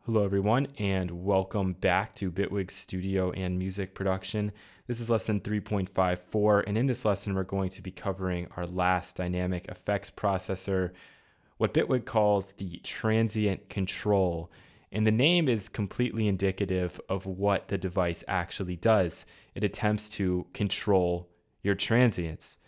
Hello everyone and welcome back to Bitwig Studio and music production. This is lesson 3.54 and in this lesson we're going to be covering our last dynamic effects processor, what Bitwig calls the Transient Control. And the name is completely indicative of what the device actually does. It attempts to control your transients.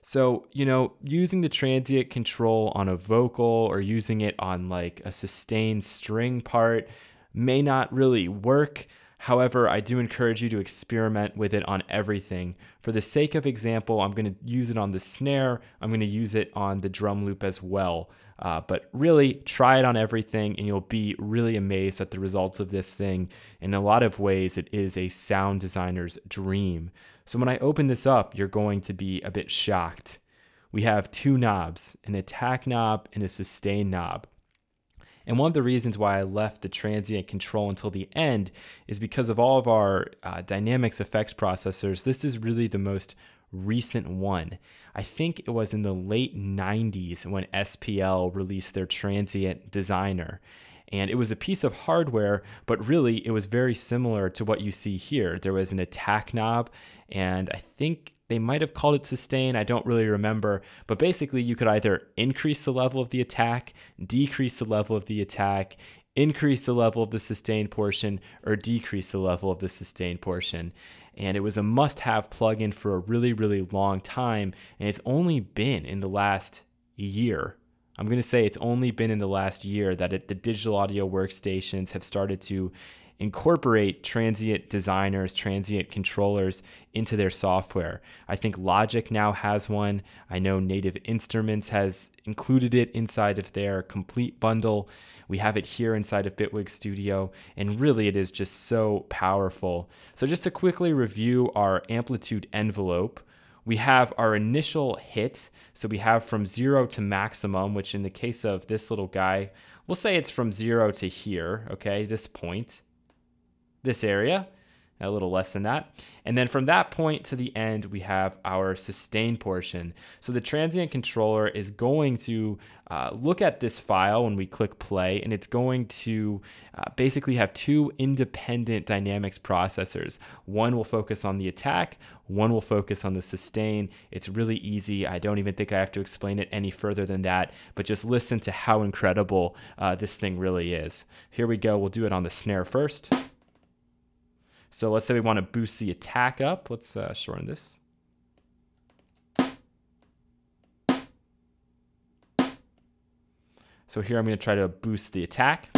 So, using the transient control on a vocal or using it on like a sustained string part may not really work. However, I do encourage you to experiment with it on everything. For the sake of example, I'm going to use it on the snare. I'm going to use it on the drum loop as well. But really, try it on everything and you'll be really amazed at the results of this thing. In a lot of ways, it is a sound designer's dream. So when I open this up, you're going to be a bit shocked. We have two knobs, an attack knob and a sustain knob. And one of the reasons why I left the transient control until the end is because of all of our dynamics effects processors. This is really the most recent one. I think it was in the late 90s when SPL released their Transient Designer. And it was a piece of hardware, but really it was very similar to what you see here. There was an attack knob, and I think they might have called it sustain. I don't really remember. But basically, you could either increase the level of the attack, decrease the level of the attack, increase the level of the sustain portion, or decrease the level of the sustain portion. And it was a must-have plugin for a really, really long time. And it's only been in the last year. I'm going to say it's only been in the last year that the digital audio workstations have started to incorporate transient designers, transient controllers into their software. I think Logic now has one. I know Native Instruments has included it inside of their complete bundle. We have it here inside of Bitwig Studio, and really it is just so powerful. So just to quickly review our Amplitude Envelope, we have our initial hit. So we have from 0 to maximum, which in the case of this little guy, we'll say it's from 0 to here, okay, this point, this area, a little less than that. And then from that point to the end, we have our sustain portion. So the transient controller is going to look at this file when we click play, and it's going to basically have two independent dynamics processors. One will focus on the attack, one will focus on the sustain. It's really easy. I don't even think I have to explain it any further than that, but just listen to how incredible this thing really is. Here we go. We'll do it on the snare first. So let's say we want to boost the attack up. Let's shorten this. So here I'm going to try to boost the attack.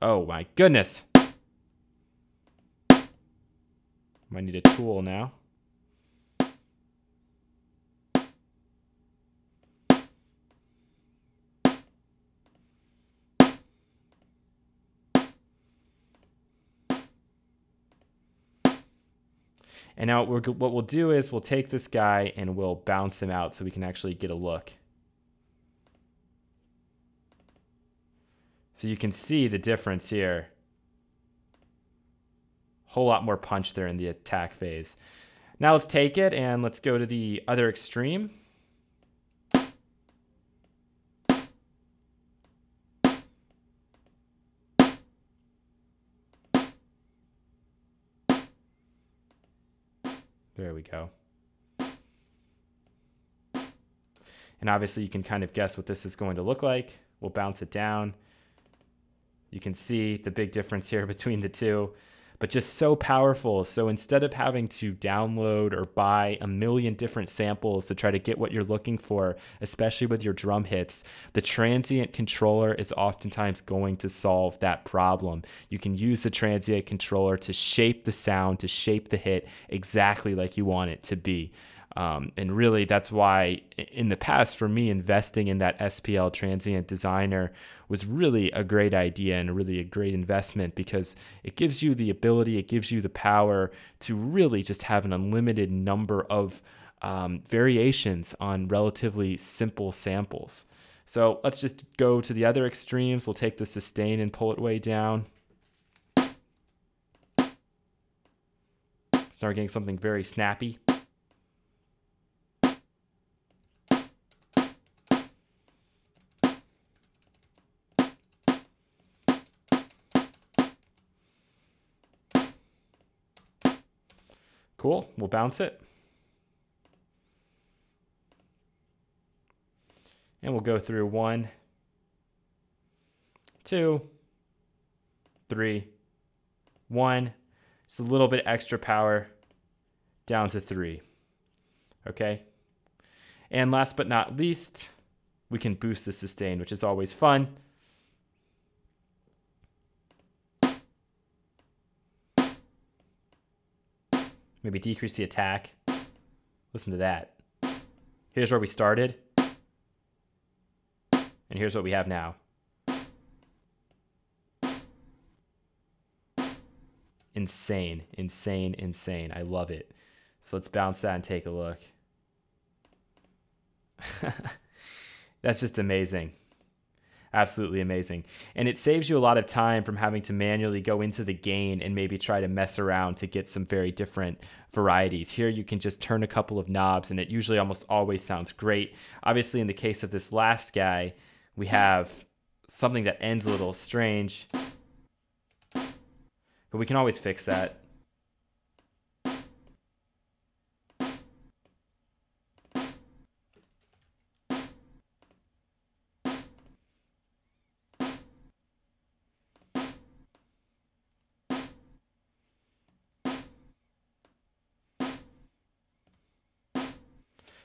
Oh my goodness. Might need a tool now. And now what we'll do is we'll take this guy and we'll bounce him out so we can actually get a look. So you can see the difference here. Whole lot more punch there in the attack phase. Now let's take it and let's go to the other extreme. There we go. And obviously you can kind of guess what this is going to look like. We'll bounce it down. You can see the big difference here between the two, but just so powerful. So instead of having to download or buy a million different samples to try to get what you're looking for, especially with your drum hits, the transient controller is oftentimes going to solve that problem. You can use the transient controller to shape the sound, to shape the hit exactly like you want it to be. And really, that's why in the past, for me, investing in that SPL Transient Designer was really a great idea and really a great investment, because it gives you the ability, it gives you the power to really just have an unlimited number of variations on relatively simple samples. So let's just go to the other extremes. We'll take the sustain and pull it way down. Start getting something very snappy. Cool, we'll bounce it. And we'll go through 1, 2, 3, 1. Just a little bit extra power down to 3. Okay. And last but not least, we can boost the sustain, which is always fun. Maybe decrease the attack. Listen to that. Here's where we started. And here's what we have now. Insane, insane, insane. I love it. So let's bounce that and take a look. That's just amazing. Absolutely amazing. And it saves you a lot of time from having to manually go into the gain and maybe try to mess around to get some very different varieties. Here you can just turn a couple of knobs and it usually almost always sounds great. Obviously in the case of this last guy, we have something that ends a little strange, but we can always fix that.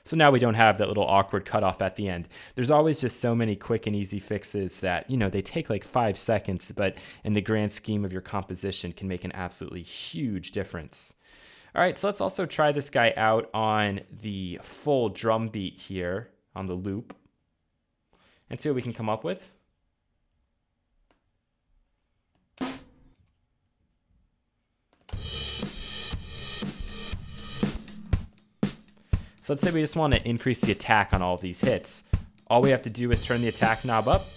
So now we don't have that little awkward cutoff at the end. There's always just so many quick and easy fixes that, you know, they take like 5 seconds, but in the grand scheme of your composition can make an absolutely huge difference. All right, so let's also try this guy out on the full drum beat here on the loop and see what we can come up with. So let's say we just want to increase the attack on all of these hits. All we have to do is turn the attack knob up.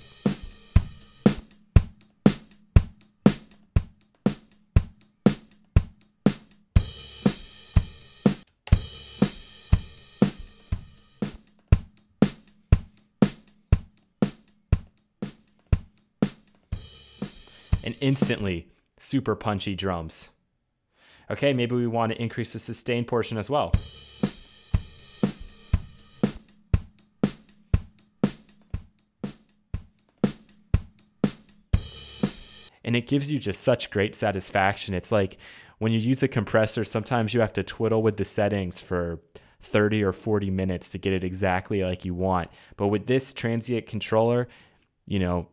And instantly, super punchy drums. Okay, maybe we want to increase the sustain portion as well. And it gives you just such great satisfaction. It's like when you use a compressor, sometimes you have to twiddle with the settings for 30 or 40 minutes to get it exactly like you want. But with this transient controller, you know,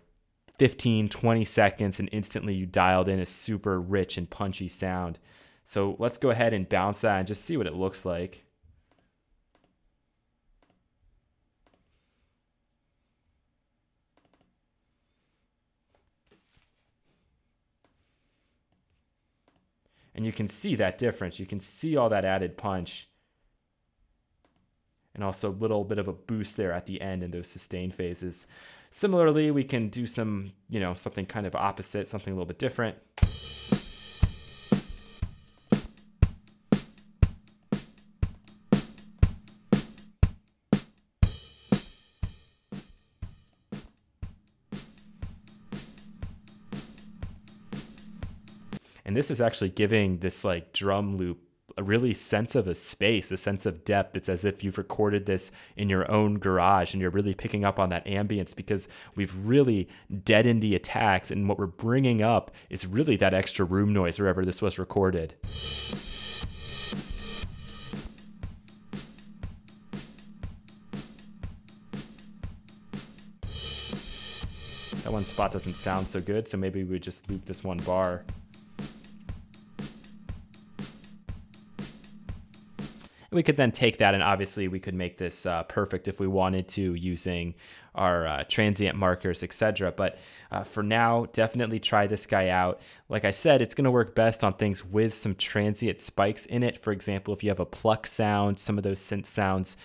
15, 20 seconds and instantly you dialed in a super rich and punchy sound. So let's go ahead and bounce that and just see what it looks like. And you can see that difference. You can see all that added punch. And also a little bit of a boost there at the end in those sustain phases. Similarly, we can do some, you know, something kind of opposite, something a little bit different. And this is actually giving this like drum loop a really sense of a space, a sense of depth. It's as if you've recorded this in your own garage and you're really picking up on that ambience because we've really deadened the attacks. And what we're bringing up is really that extra room noise wherever this was recorded. That one spot doesn't sound so good, so maybe we just loop this one bar. We could then take that and obviously we could make this perfect if we wanted to using our transient markers, etc. But for now, definitely try this guy out. Like I said, it's going to work best on things with some transient spikes in it. For example, if you have a pluck sound, some of those synth sounds,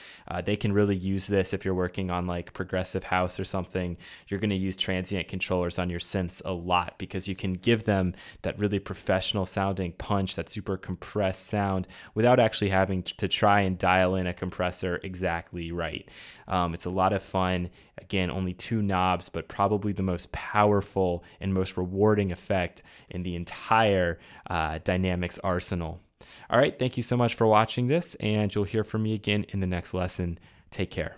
they can really use this if you're working on like progressive house or something. You're going to use transient controllers on your synths a lot because you can give them that really professional sounding punch, that super compressed sound without actually having to try and dial in a compressor exactly right. It's a lot of fun. Again, only 2 knobs, but probably the most powerful and most rewarding effect in the entire Dynamics arsenal. All right, thank you so much for watching this, and you'll hear from me again in the next lesson. Take care.